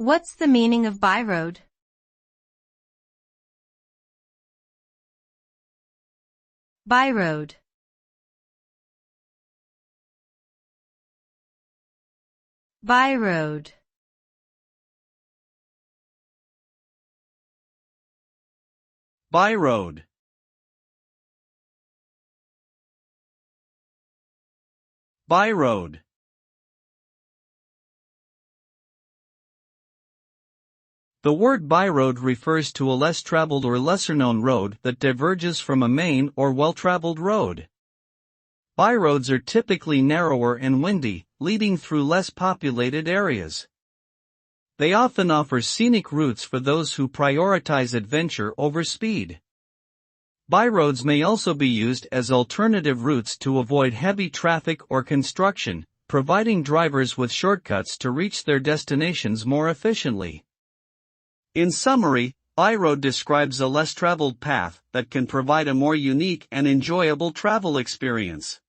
What's the meaning of byroad? Byroad. Byroad. Byroad. Byroad. The word byroad refers to a less traveled or lesser-known road that diverges from a main or well-traveled road. Byroads are typically narrower and windy, leading through less populated areas. They often offer scenic routes for those who prioritize adventure over speed. Byroads may also be used as alternative routes to avoid heavy traffic or construction, providing drivers with shortcuts to reach their destinations more efficiently. In summary, byroad describes a less traveled path that can provide a more unique and enjoyable travel experience.